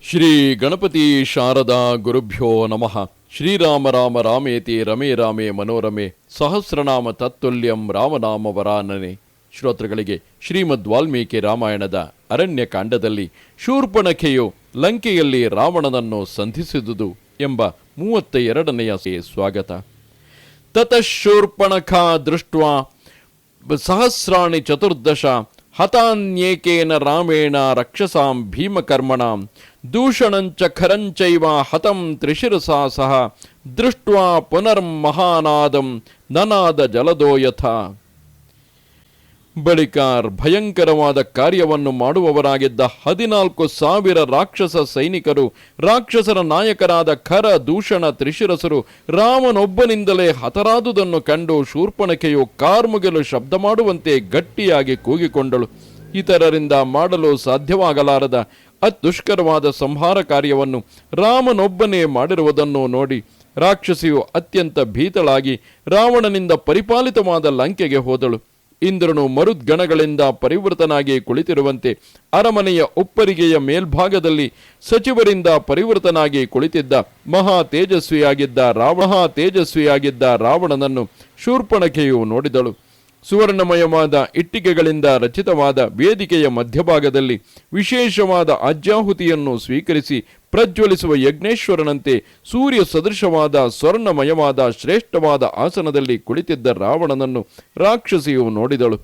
ಶ್ರೀ ಗಣಪತಿ ಶಾರದಾ ಗುರುಭ್ಯೋ ನಮಃ. ಶ್ರೀರಾಮ ರಾಮ ರಾಮೇತಿ ರಮೇ ರಾಮೇ ಮನೋರಮೆ ಸಹಸ್ರನಾಮ ತತ್ತುಲ್ಯಂ ರಾಮನಾಮ ವರಾನನೆ. ಶ್ರೋತೃಗಳಿಗೆ ಶ್ರೀಮದ್ ವಾಲ್ಮೀಕಿ ರಾಮಾಯಣದ ಅರಣ್ಯಕಾಂಡದಲ್ಲಿ ಶೂರ್ಪಣಖೆಯು ಲಂಕೆಯಲ್ಲಿ ರಾವಣನನ್ನು ಸಂಧಿಸಿದುದು ಎಂಬ 32ನೆಯ ಸ್ವಾಗತ. ತತಃ ಶೂರ್ಪಣಖಾ ದೃಷ್ಟ್ವಾ ಸಹಸ್ರಾಣಿ ಚತುರ್ದಶ ಹತಾನ್ಯೇಕೇನ ರಾಮೇಣ ರಕ್ಷಸಾಂ ಭೀಮಕರ್ಮಣಾಂ ದೂಷಣಂಚ ಖರಂಚೈವ ಹತಂ ತ್ರಿಶಿರಸಾ ಸಹ ದೃಷ್ಟ್ವಾ ಪುನರ್ಮಹಾನಾದಂ ನನಾದ ಜಲದೋ ಯಥಾ. ಬಳಿಕ ಭಯಂಕರವಾದ ಕಾರ್ಯವನ್ನು ಮಾಡುವವರಾಗಿದ್ದ 14,000 ರಾಕ್ಷಸ ಸೈನಿಕರು, ರಾಕ್ಷಸರ ನಾಯಕರಾದ ಖರ, ದೂಷಣ, ತ್ರಿಶಿರಸರು ರಾಮನೊಬ್ಬನಿಂದಲೇ ಹತರಾದುದನ್ನು ಕಂಡು ಶೂರ್ಪಣಖೆಯು ಕಾರ್ಮುಗಿಲು ಶಬ್ದ ಮಾಡುವಂತೆ ಗಟ್ಟಿಯಾಗಿ ಕೂಗಿಕೊಂಡಳು. ಇತರರಿಂದ ಮಾಡಲು ಸಾಧ್ಯವಾಗಲಾರದ ಅತ್ಯುಷ್ಕರವಾದ ಸಂಹಾರ ಕಾರ್ಯವನ್ನು ರಾಮನೊಬ್ಬನೇ ಮಾಡಿರುವುದನ್ನು ನೋಡಿ ರಾಕ್ಷಸಿಯು ಅತ್ಯಂತ ಭೀತಳಾಗಿ ರಾವಣನಿಂದ ಪರಿಪಾಲಿತವಾದ ಲಂಕೆಗೆ ಹೋದಳು. ಇಂದ್ರನು ಮರುದ್ಗಣಗಳಿಂದ ಪರಿವೃತನಾಗಿ ಕುಳಿತಿರುವಂತೆ ಅರಮನೆಯ ಉಪ್ಪರಿಗೆಯ ಮೇಲ್ಭಾಗದಲ್ಲಿ ಸಚಿವರಿಂದ ಪರಿವೃತನಾಗಿ ಕುಳಿತಿದ್ದ ಮಹಾ ತೇಜಸ್ವಿಯಾಗಿದ್ದ ರಾವಣನನ್ನು ಶೂರ್ಪಣಖೆಯು ನೋಡಿದಳು. ಸುವರ್ಣಮಯವಾದ ಇಟ್ಟಿಗೆಗಳಿಂದ ರಚಿತವಾದ ವೇದಿಕೆಯ ಮಧ್ಯಭಾಗದಲ್ಲಿ ವಿಶೇಷವಾದ ಆಜ್ಯಾಹುತಿಯನ್ನು ಸ್ವೀಕರಿಸಿ ಪ್ರಜ್ವಲಿಸುವ ಯಜ್ಞೇಶ್ವರನಂತೆ ಸೂರ್ಯ ಸದೃಶವಾದ ಸ್ವರ್ಣಮಯವಾದ ಶ್ರೇಷ್ಠವಾದ ಆಸನದಲ್ಲಿ ಕುಳಿತಿದ್ದ ರಾವಣನನ್ನು ರಾಕ್ಷಸಿಯು ನೋಡಿದಳು.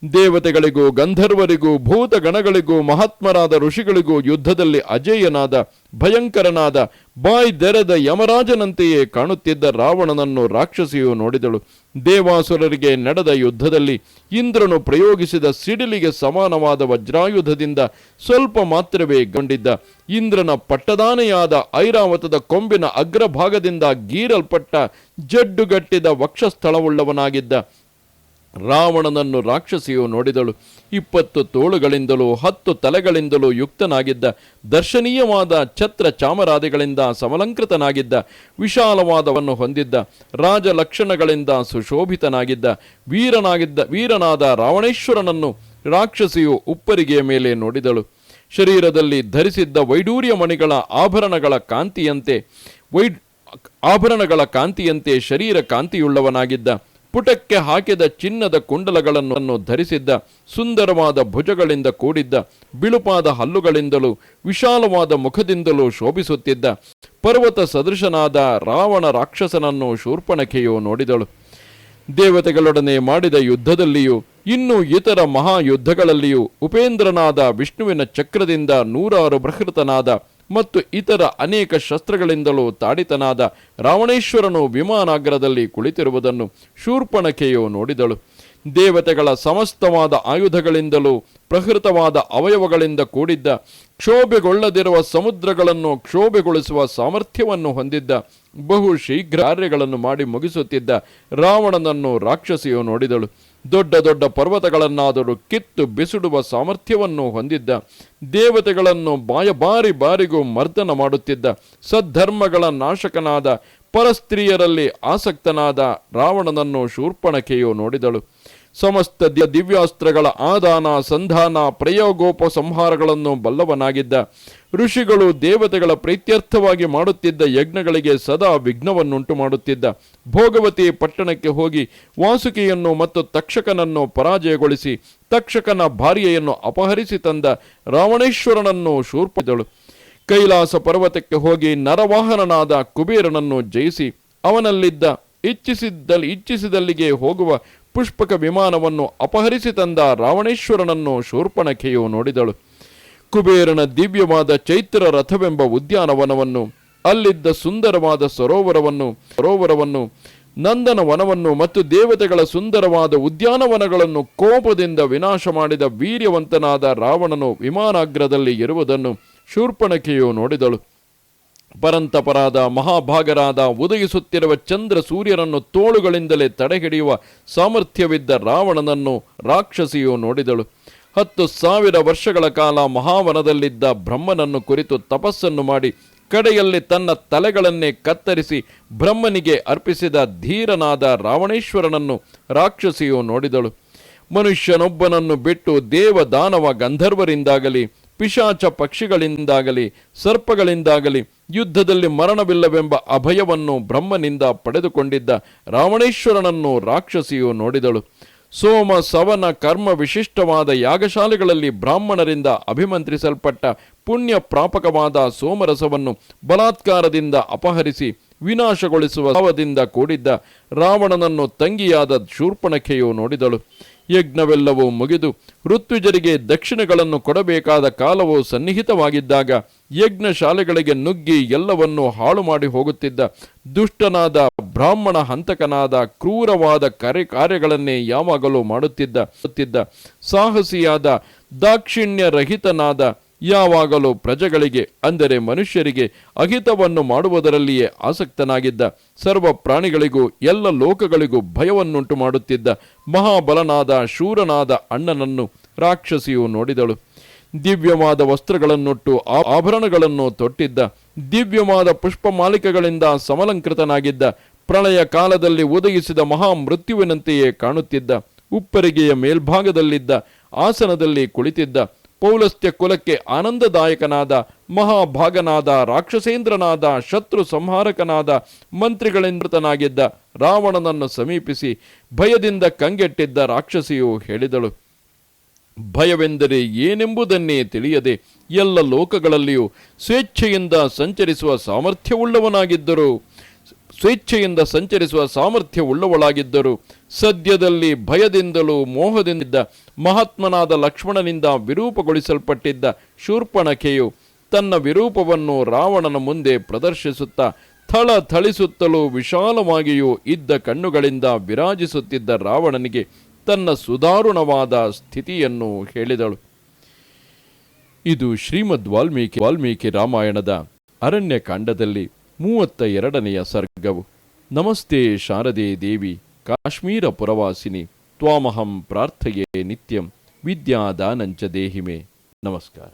ದೇವತೆಗಳಿಗೂ ಗಂಧರ್ವರಿಗೂ ಭೂತಗಣಗಳಿಗೂ ಮಹಾತ್ಮರಾದ ಋಷಿಗಳಿಗೂ ಯುದ್ಧದಲ್ಲಿ ಅಜೇಯನಾದ ಭಯಂಕರನಾದ ಬಾಯ್ದೆರೆದ ಯಮರಾಜನಂತೆಯೇ ಕಾಣುತ್ತಿದ್ದ ರಾವಣನನ್ನು ರಾಕ್ಷಸಿಯು ನೋಡಿದಳು. ದೇವಾಸುರರಿಗೆ ನಡೆದ ಯುದ್ಧದಲ್ಲಿ ಇಂದ್ರನು ಪ್ರಯೋಗಿಸಿದ ಸಿಡಿಲಿಗೆ ಸಮಾನವಾದ ವಜ್ರಾಯುಧದಿಂದ ಸ್ವಲ್ಪ ಮಾತ್ರವೇ ಗೊಂಡಿದ್ದ ಇಂದ್ರನ ಪಟ್ಟದಾನೆಯಾದ ಐರಾವತದ ಕೊಂಬಿನ ಅಗ್ರಭಾಗದಿಂದ ಗೀರಲ್ಪಟ್ಟ ಜಡ್ಡುಗಟ್ಟಿದ ವಕ್ಷಸ್ಥಳವುಳ್ಳವನಾಗಿದ್ದ ರಾವಣನನ್ನು ರಾಕ್ಷಸಿಯು ನೋಡಿದಳು. 20 ತೋಳುಗಳಿಂದಲೂ 10 ತಲೆಗಳಿಂದಲೂ ಯುಕ್ತನಾಗಿದ್ದ, ದರ್ಶನೀಯವಾದ ಛತ್ರ ಚಾಮರಾದಿಗಳಿಂದ ಸಮಲಂಕೃತನಾಗಿದ್ದ, ವಿಶಾಲವಾದವನ್ನು ಹೊಂದಿದ್ದ, ರಾಜಲಕ್ಷಣಗಳಿಂದ ಸುಶೋಭಿತನಾಗಿದ್ದ ವೀರನಾದ ರಾವಣೇಶ್ವರನನ್ನು ರಾಕ್ಷಸಿಯು ಉಪ್ಪರಿಗೆಯ ಮೇಲೆ ನೋಡಿದಳು. ಶರೀರದಲ್ಲಿ ಧರಿಸಿದ್ದ ವೈಡೂರ್ಯ ಮಣಿಗಳ ಆಭರಣಗಳ ಕಾಂತಿಯಂತೆ ಶರೀರ ಕಾಂತಿಯುಳ್ಳವನಾಗಿದ್ದ, ಪುಟಕ್ಕೆ ಹಾಕಿದ ಚಿನ್ನದ ಕುಂಡಲಗಳನ್ನು ಧರಿಸಿದ್ದ, ಸುಂದರವಾದ ಭುಜಗಳಿಂದ ಕೂಡಿದ್ದ, ಬಿಳುಪಾದ ಹಲ್ಲುಗಳಿಂದಲೂ ವಿಶಾಲವಾದ ಮುಖದಿಂದಲೂ ಶೋಭಿಸುತ್ತಿದ್ದ ಪರ್ವತ ಸದೃಶನಾದ ರಾವಣ ರಾಕ್ಷಸನನ್ನು ಶೂರ್ಪಣಖೆಯು ನೋಡಿದಳು. ದೇವತೆಗಳೊಡನೆ ಮಾಡಿದ ಯುದ್ಧದಲ್ಲಿಯೂ ಇನ್ನೂ ಇತರ ಮಹಾಯುದ್ಧಗಳಲ್ಲಿಯೂ ಉಪೇಂದ್ರನಾದ ವಿಷ್ಣುವಿನ ಚಕ್ರದಿಂದ 100 ಬೃಹೃತನಾದ ಮತ್ತು ಇತರ ಅನೇಕ ಶಸ್ತ್ರಗಳಿಂದಲೂ ತಾಡಿತನಾದ ರಾವಣೇಶ್ವರನು ವಿಮಾನಾಗ್ರದಲ್ಲಿ ಕುಳಿತಿರುವುದನ್ನು ಶೂರ್ಪಣಖೆಯು ನೋಡಿದಳು. ದೇವತೆಗಳ ಸಮಸ್ತವಾದ ಆಯುಧಗಳಿಂದಲೂ ಪ್ರಹೃತವಾದ ಅವಯವಗಳಿಂದ ಕೂಡಿದ್ದ, ಕ್ಷೋಭೆಗೊಳ್ಳದಿರುವ ಸಮುದ್ರಗಳನ್ನು ಕ್ಷೋಭೆಗೊಳಿಸುವ ಸಾಮರ್ಥ್ಯವನ್ನು ಹೊಂದಿದ್ದ, ಬಹು ಶೀಘ್ರ ಕಾರ್ಯಗಳನ್ನು ಮಾಡಿ ಮುಗಿಸುತ್ತಿದ್ದ ರಾವಣನನ್ನು ರಾಕ್ಷಸಿಯು ನೋಡಿದಳು. ದೊಡ್ಡ ದೊಡ್ಡ ಪರ್ವತಗಳನ್ನಾದರೂ ಕಿತ್ತು ಬಿಸಿಡುವ ಸಾಮರ್ಥ್ಯವನ್ನು ಹೊಂದಿದ್ದ, ದೇವತೆಗಳನ್ನು ಬಾರಿಗೂ ಮರ್ದನ ಮಾಡುತ್ತಿದ್ದ, ಸದ್ಧರ್ಮಗಳ ನಾಶಕನಾದ, ಪರಸ್ತ್ರೀಯರಲ್ಲಿ ಆಸಕ್ತನಾದ ರಾವಣನನ್ನು ಶೂರ್ಪಣಖೆಯು ನೋಡಿದಳು. ಸಮಸ್ತ ದಿವ್ಯಾಸ್ತ್ರಗಳ ಆದಾನ ಸಂಧಾನ ಪ್ರಯೋಗೋಪಸಂಹಾರಗಳನ್ನು ಬಲ್ಲವನಾಗಿದ್ದ, ಋಷಿಗಳು ದೇವತೆಗಳ ಪ್ರೀತ್ಯರ್ಥವಾಗಿ ಮಾಡುತ್ತಿದ್ದ ಯಜ್ಞಗಳಿಗೆ ಸದಾ ವಿಘ್ನವನ್ನುಂಟು ಮಾಡುತ್ತಿದ್ದ, ಭೋಗವತಿ ಪಟ್ಟಣಕ್ಕೆ ಹೋಗಿ ವಾಸುಕಿಯನ್ನು ಮತ್ತು ತಕ್ಷಕನನ್ನು ಪರಾಜಯಗೊಳಿಸಿ ತಕ್ಷಕನ ಭಾರ್ಯೆಯನ್ನು ಅಪಹರಿಸಿ ತಂದ ರಾವಣೇಶ್ವರನನ್ನು ಶೂರ್ಪದಳು. ಕೈಲಾಸ ಪರ್ವತಕ್ಕೆ ಹೋಗಿ ನರವಾಹನನಾದ ಕುಬೇರನನ್ನು ಜಯಿಸಿ ಅವನಲ್ಲಿದ್ದ ಇಚ್ಛಿಸಿದಲ್ಲಿಗೆ ಹೋಗುವ ಪುಷ್ಪಕ ವಿಮಾನವನ್ನು ಅಪಹರಿಸಿ ತಂದ ರಾವಣೇಶ್ವರನನ್ನು ಶೂರ್ಪಣಖೆಯು ನೋಡಿದಳು. ಕುಬೇರನ ದಿವ್ಯವಾದ ಚೈತ್ರ ರಥವೆಂಬ ಉದ್ಯಾನವನವನ್ನು, ಅಲ್ಲಿದ್ದ ಸುಂದರವಾದ ಸರೋವರವನ್ನು ನಂದನವನವನ್ನು ಮತ್ತು ದೇವತೆಗಳ ಸುಂದರವಾದ ಉದ್ಯಾನವನಗಳನ್ನು ಕೋಪದಿಂದ ವಿನಾಶ ಮಾಡಿದ ವೀರ್ಯವಂತನಾದ ರಾವಣನು ವಿಮಾನಾಗ್ರದಲ್ಲಿ ಇರುವುದನ್ನು ಶೂರ್ಪಣಖೆಯು ನೋಡಿದಳು. ಪರಂತಪರಾದ ಮಹಾಭಾಗರಾದ ಉದಯಿಸುತ್ತಿರುವ ಚಂದ್ರ ಸೂರ್ಯರನ್ನು ತೋಳುಗಳಿಂದಲೇ ತಡೆಹಿಡಿಯುವ ಸಾಮರ್ಥ್ಯವಿದ್ದ ರಾವಣನನ್ನು ರಾಕ್ಷಸಿಯು ನೋಡಿದಳು. 10,000 ವರ್ಷಗಳ ಕಾಲ ಮಹಾವನದಲ್ಲಿದ್ದ ಬ್ರಹ್ಮನನ್ನು ಕುರಿತು ತಪಸ್ಸನ್ನು ಮಾಡಿ ಕಡೆಯಲ್ಲಿ ತನ್ನ ತಲೆಗಳನ್ನೇ ಕತ್ತರಿಸಿ ಬ್ರಹ್ಮನಿಗೆ ಅರ್ಪಿಸಿದ ಧೀರನಾದ ರಾವಣೇಶ್ವರನನ್ನು ರಾಕ್ಷಸಿಯು ನೋಡಿದಳು. ಮನುಷ್ಯನೊಬ್ಬನನ್ನು ಬಿಟ್ಟು ದೇವ ದಾನವ ಗಂಧರ್ವರಿಂದಾಗಲಿ ಪಿಶಾಚ ಪಕ್ಷಿಗಳಿಂದಾಗಲಿ ಸರ್ಪಗಳಿಂದಾಗಲಿ ಯುದ್ಧದಲ್ಲಿ ಮರಣವಿಲ್ಲವೆಂಬ ಅಭಯವನ್ನು ಬ್ರಹ್ಮನಿಂದ ಪಡೆದುಕೊಂಡಿದ್ದ ರಾವಣೇಶ್ವರನನ್ನು ರಾಕ್ಷಸಿಯು ನೋಡಿದಳು. ಸೋಮ ಸವನ ಕರ್ಮ ವಿಶಿಷ್ಟವಾದ ಯಾಗಶಾಲೆಗಳಲ್ಲಿ ಬ್ರಾಹ್ಮಣರಿಂದ ಅಭಿಮಂತ್ರಿಸಲ್ಪಟ್ಟ ಪುಣ್ಯ ಪ್ರಾಪಕವಾದ ಸೋಮರಸವನ್ನು ಬಲಾತ್ಕಾರದಿಂದ ಅಪಹರಿಸಿ ವಿನಾಶಗೊಳಿಸುವ ಭಾವದಿಂದ ಕೂಡಿದ್ದ ರಾವಣನನ್ನು ತಂಗಿಯಾದ ಶೂರ್ಪಣಖೆಯು ನೋಡಿದಳು. ಯಜ್ಞವೆಲ್ಲವೂ ಮುಗಿದು ಋತ್ವಿಜರಿಗೆ ದಕ್ಷಿಣೆಗಳನ್ನು ಕೊಡಬೇಕಾದ ಕಾಲವು ಸನ್ನಿಹಿತವಾಗಿದ್ದಾಗ ಯಜ್ಞಶಾಲೆಗಳಿಗೆ ನುಗ್ಗಿ ಎಲ್ಲವನ್ನೂ ಹಾಳು ಮಾಡಿ ಹೋಗುತ್ತಿದ್ದ ದುಷ್ಟನಾದ ಬ್ರಾಹ್ಮಣ ಹಂತಕನಾದ ಕ್ರೂರವಾದ ಕಾರ್ಯಗಳನ್ನೇ ಯಾವಾಗಲೂ ಮಾಡುತ್ತಿದ್ದ ಸಾಹಸಿಯಾದ ದಾಕ್ಷಿಣ್ಯರಹಿತನಾದ ಯಾವಾಗಲೂ ಪ್ರಜೆಗಳಿಗೆ ಅಂದರೆ ಮನುಷ್ಯರಿಗೆ ಅಹಿತವನ್ನು ಮಾಡುವುದರಲ್ಲಿಯೇ ಆಸಕ್ತನಾಗಿದ್ದ ಸರ್ವ ಪ್ರಾಣಿಗಳಿಗೂ ಎಲ್ಲ ಲೋಕಗಳಿಗೂ ಭಯವನ್ನುಂಟು ಮಾಡುತ್ತಿದ್ದ ಮಹಾಬಲನಾದ ಶೂರನಾದ ಅಣ್ಣನನ್ನು ರಾಕ್ಷಸಿಯು ನೋಡಿದಳು. ದಿವ್ಯವಾದ ವಸ್ತ್ರಗಳನ್ನುಟ್ಟು ಆಭರಣಗಳನ್ನು ತೊಟ್ಟಿದ್ದ ದಿವ್ಯವಾದ ಪುಷ್ಪಮಾಲಿಕೆಗಳಿಂದ ಸಮಲಂಕೃತನಾಗಿದ್ದ ಪ್ರಳಯ ಕಾಲದಲ್ಲಿ ಉದಯಿಸಿದ ಮಹಾಮೃತ್ಯುವಿನಂತೆಯೇ ಕಾಣುತ್ತಿದ್ದ ಉಪ್ಪರಿಗೆಯ ಮೇಲ್ಭಾಗದಲ್ಲಿದ್ದ ಆಸನದಲ್ಲಿ ಕುಳಿತಿದ್ದ ಪೌಲಸ್ತ್ಯ ಕುಲಕ್ಕೆ ಆನಂದದಾಯಕನಾದ ಮಹಾಭಾಗನಾದ ರಾಕ್ಷಸೇಂದ್ರನಾದ ಶತ್ರು ಸಂಹಾರಕನಾದ ಮಂತ್ರಿಗಳಿಂದನಾಗಿದ್ದ ರಾವಣನನ್ನು ಸಮೀಪಿಸಿ ಭಯದಿಂದ ಕಂಗೆಟ್ಟಿದ್ದ ರಾಕ್ಷಸಿಯು ಹೇಳಿದಳು, ಭಯವೆಂದರೆ ಏನೆಂಬುದನ್ನೇ ತಿಳಿಯದೆ ಎಲ್ಲ ಲೋಕಗಳಲ್ಲಿಯೂ ಸ್ವೇಚ್ಛೆಯಿಂದ ಸಂಚರಿಸುವ ಸಾಮರ್ಥ್ಯವುಳ್ಳವಳಾಗಿದ್ದರು ಸದ್ಯದಲ್ಲಿ ಭಯದಿಂದಲೂ ಮೋಹದಿಂದ ಮಹಾತ್ಮನಾದ ಲಕ್ಷ್ಮಣನಿಂದ ವಿರೂಪಗೊಳಿಸಲ್ಪಟ್ಟಿದ್ದ ಶೂರ್ಪಣಖೆಯು ತನ್ನ ವಿರೂಪವನ್ನು ರಾವಣನ ಮುಂದೆ ಪ್ರದರ್ಶಿಸುತ್ತಾ ಥಳಿಸುತ್ತಲೂ ವಿಶಾಲವಾಗಿಯೂ ಇದ್ದ ಕಣ್ಣುಗಳಿಂದ ವಿರಾಜಿಸುತ್ತಿದ್ದ ರಾವಣನಿಗೆ ತನ್ನ ಸುದಾರುಣವಾದ ಸ್ಥಿತಿಯನ್ನು ಹೇಳಿದಳು. ಇದು ಶ್ರೀಮದ್ ವಾಲ್ಮೀಕಿ ರಾಮಾಯಣದ ಅರಣ್ಯಕಾಂಡದಲ್ಲಿ 32ನೆಯ ಸರ್ಗವು. ನಮಸ್ತೆ ಶಾರದೆ ದೇವಿ ಕಾಶ್ಮೀರ ಪುರವಾಸಿನಿ ತ್ವಾಮಹಂ ಪ್ರಾರ್ಥಯೇ ನಿತ್ಯಂ ವಿದ್ಯಾದಾನಂಚ ದೇಹಿಮೆ. ನಮಸ್ಕಾರ.